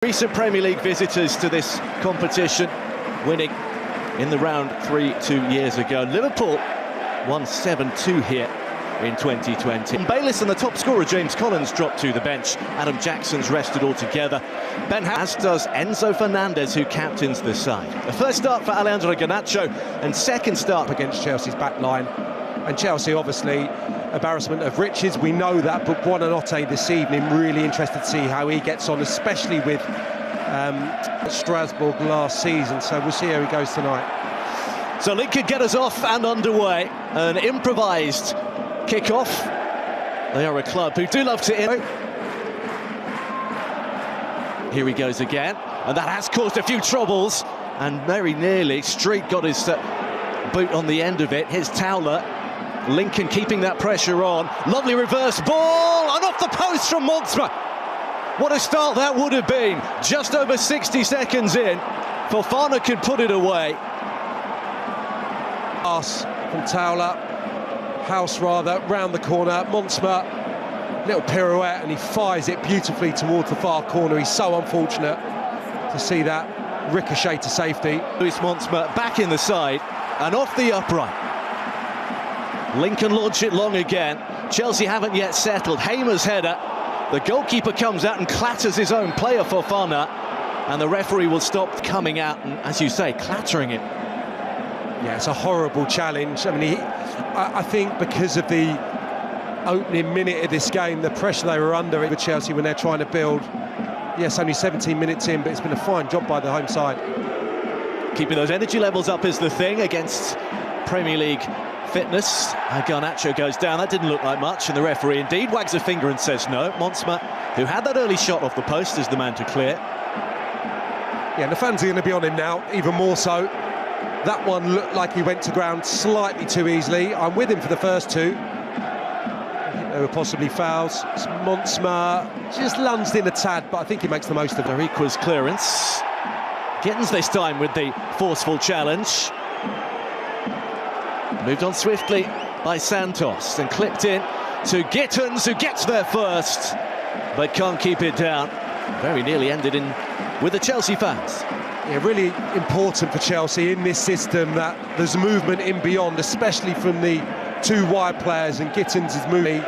Recent Premier League visitors to this competition, winning in the round 3 2 years ago. Liverpool won 7-2 here in 2020. Bayliss and the top scorer James Collins dropped to the bench. Adam Jackson's rested altogether. As does Enzo Fernández, who captains the side. The first start for Alejandro Gernacho and second start against Chelsea's back line. And Chelsea, obviously, embarrassment of riches. We know that, but Buonanotte this evening, really interested to see how he gets on, especially with Strasbourg last season. So we'll see how he goes tonight. So Link could get us off and underway. An improvised kick-off. They are a club who do love to... Here he goes again, and that has caused a few troubles. And very nearly, Street got his boot on the end of it. Here's Towler. Lincoln keeping that pressure on. Lovely reverse ball, and off the post from Montsma. What a start that would have been. Just over 60 seconds in, Fofana could put it away. Pass from Towler, House rather, round the corner. Montsma, little pirouette, and he fires it beautifully towards the far corner. He's so unfortunate to see that ricochet to safety. Luis Montsma back in the side and off the upright. Lincoln launch it long again. Chelsea haven't yet settled. Hamer's header. The goalkeeper comes out and clatters his own player, Fofana, and the referee will stop coming out and, as you say, clattering it. Yeah, it's a horrible challenge. I mean, I think because of the opening minute of this game, the pressure they were under with Chelsea when they're trying to build. Yes, only 17 minutes in, but it's been a fine job by the home side. Keeping those energy levels up is the thing against Premier League fitness. Gernacho goes down. That didn't look like much, and the referee indeed wags a finger and says no. Montsma, who had that early shot off the post, is the man to clear. Yeah, and the fans are going to be on him now, even more so. That one looked like he went to ground slightly too easily. I'm with him for the first two. I think there were possibly fouls. Montsma just lunged in a tad, but I think he makes the most of it. Mariqua's clearance. Gittins this time with the forceful challenge. Moved on swiftly by Santos and clipped in to Gittins, who gets there first, but can't keep it down. Very nearly ended in with the Chelsea fans. Yeah, really important for Chelsea in this system that there's movement in beyond, especially from the two wide players, and Gittins is moving.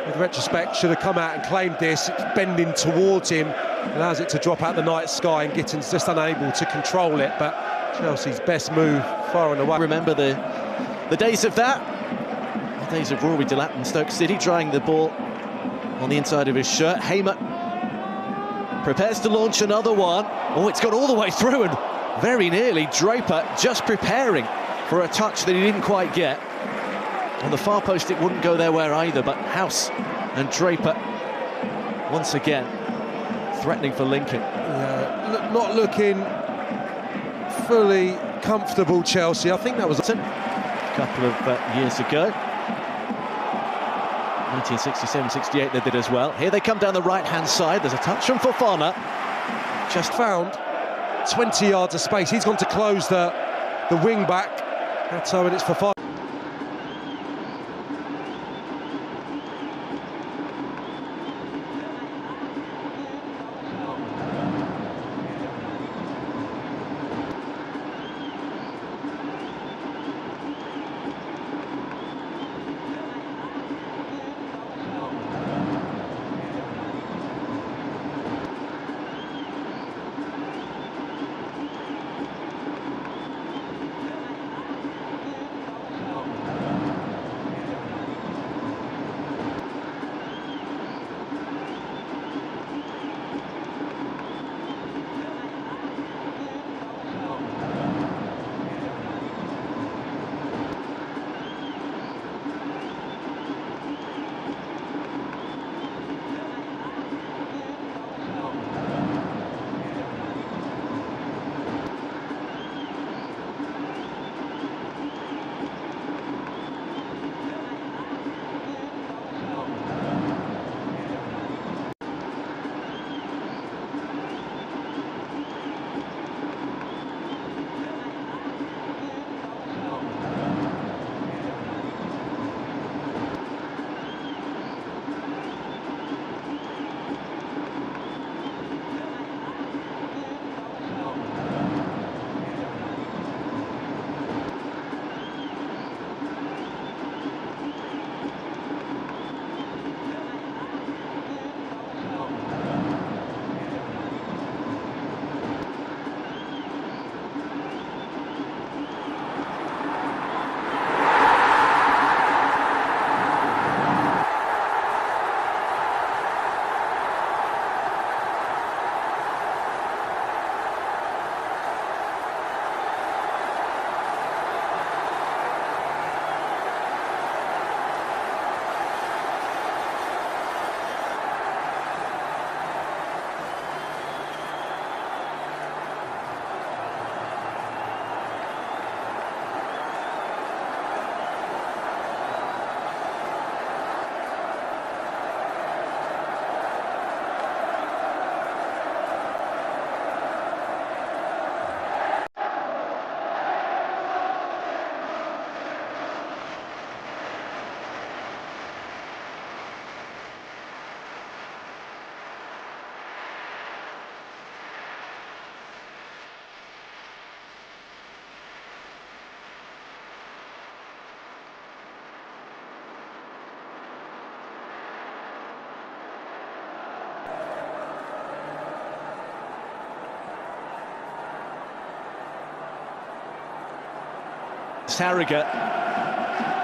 With retrospect, should have come out and claimed this. It's bending towards him, allows it to drop out the night sky, and Gittins just unable to control it. But Chelsea's best move, far and away. Remember the days of that, the days of Rory Delap in Stoke City, drying the ball on the inside of his shirt. Hamer prepares to launch another one. Oh, it's gone all the way through, and very nearly Draper just preparing for a touch that he didn't quite get. On the far post, it wouldn't go their way either, but House and Draper once again threatening for Lincoln. Not looking fully comfortable, Chelsea. I think that was a couple of years ago. 1967-68 they did as well. Here they come down the right-hand side. There's a touch from Fofana. Just found 20 yards of space. He's gone to close the wing back. That's how it's Fofana. Harrogate,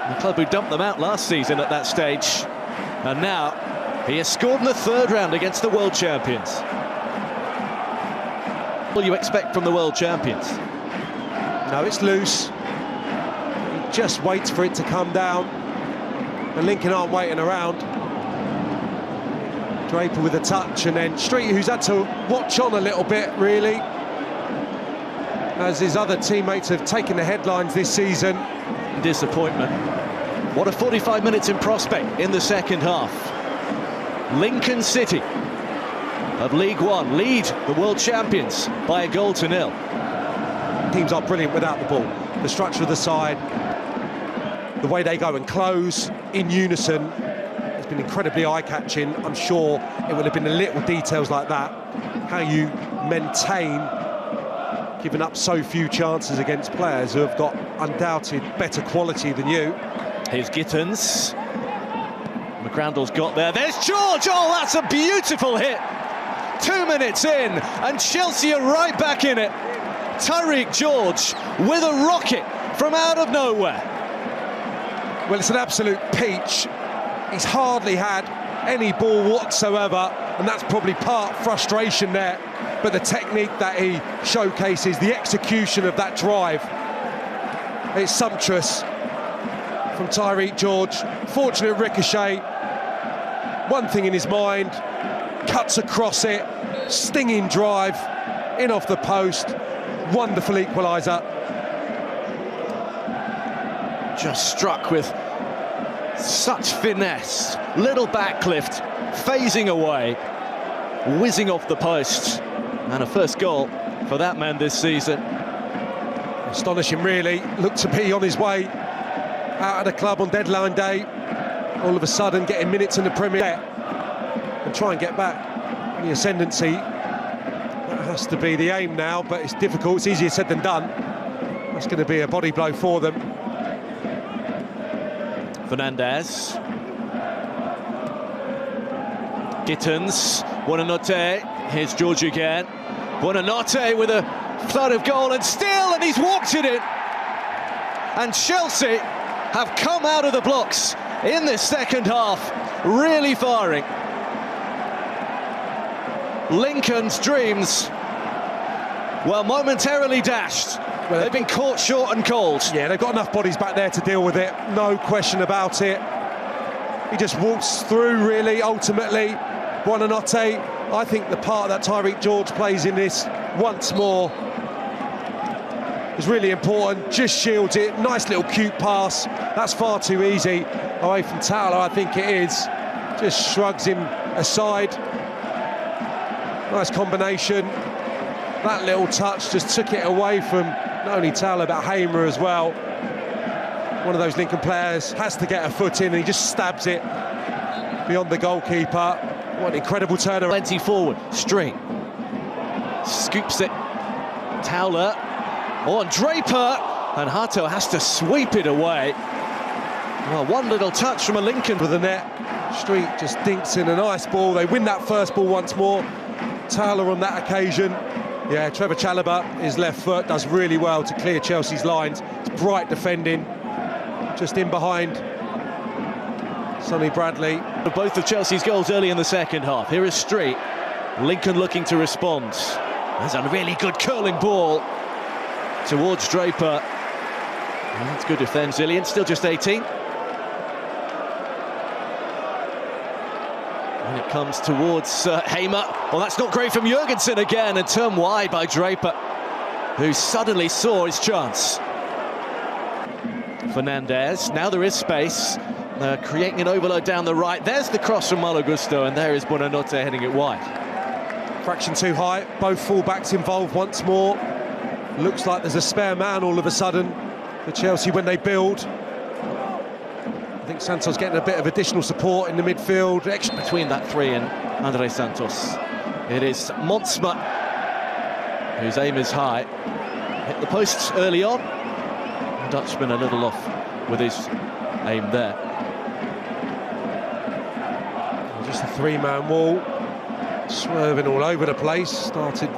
the club who dumped them out last season at that stage. And now he has scored in the third round against the world champions. What will you expect from the world champions? No, it's loose. He just waits for it to come down. And Lincoln aren't waiting around. Draper with a touch, and then Street, who's had to watch on a little bit, really, as his other teammates have taken the headlines this season. Disappointment. What a 45 minutes in prospect in the second half. Lincoln City of League One lead the world champions by 1-0. Teams are brilliant without the ball. The structure of the side, the way they go and close in unison, has been incredibly eye-catching. I'm sure it would have been the little details like that, how you maintain giving up so few chances against players who have got undoubted better quality than you. Here's Gittins. McGrandle's got there. There's George! Oh, that's a beautiful hit! 2 minutes in, and Chelsea are right back in it. Tyreek George with a rocket from out of nowhere. Well, it's an absolute peach. He's hardly had any ball whatsoever, and that's probably part frustration there. But the technique that he showcases, the execution of that drive, it's sumptuous from Tyreek George. Fortunate ricochet. One thing in his mind, cuts across it, stinging drive, in off the post. Wonderful equaliser. Just struck with such finesse. Little backlift, phasing away, whizzing off the post. And a first goal for that man this season. Astonishing, really. Looked to be on his way out of the club on deadline day. All of a sudden getting minutes in the Premier League and try and get back in the ascendancy. That has to be the aim now, but it's difficult. It's easier said than done. That's going to be a body blow for them. Fernández. Gittins. Buonanotte. Here's George again. Buonanotte with a flood of goal, and still, and he's walked it in. And Chelsea have come out of the blocks in this second half, really firing. Lincoln's dreams, well, momentarily dashed. Well, they've been caught short and cold. Yeah, they've got enough bodies back there to deal with it, no question about it. He just walks through, really, ultimately. Buonanotte, I think the part that Tyreek George plays in this once more is really important. Just shields it, nice little cute pass. That's far too easy away from Towler, I think it is. Just shrugs him aside. Nice combination. That little touch just took it away from not only Towler but Hamer as well. One of those Lincoln players has to get a foot in, and he just stabs it beyond the goalkeeper. What an incredible turnaround. Plenty forward, straight. Scoops it. Towler. Oh, and Draper. And Hato has to sweep it away. Well, one little touch from a Lincoln. For the net. Street just dinks in a nice ball. They win that first ball once more. Towler on that occasion. Yeah, Trevor Chalobah, his left foot, does really well to clear Chelsea's lines. It's bright defending. Just in behind Sonny Bradley. Both of Chelsea's goals early in the second half. Here is Street. Lincoln looking to respond. There's a really good curling ball towards Draper. And that's good defence. Zillian, still just 18. When it comes towards Hamer. Well, that's not great from Jurgensen again, and turned wide by Draper, who suddenly saw his chance. Fernández, now there is space. Creating an overload down the right. There's the cross from Malo Gusto, and there is Buonanotte heading it wide. Fraction too high, both full-backs involved once more. Looks like there's a spare man all of a sudden for Chelsea when they build. I think Santos getting a bit of additional support in the midfield. Between that three and Andre Santos. It is Montsma, whose aim is high. Hit the posts early on. The Dutchman a little off with his aim there. Just a three-man wall, swerving all over the place. Started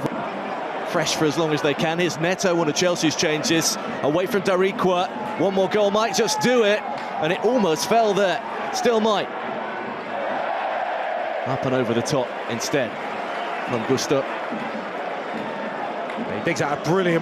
fresh for as long as they can. Here's Neto, one of Chelsea's changes, away from Darikwa. One more goal might just do it, and it almost fell there. Still might. Up and over the top instead from Gusto. He digs out a brilliant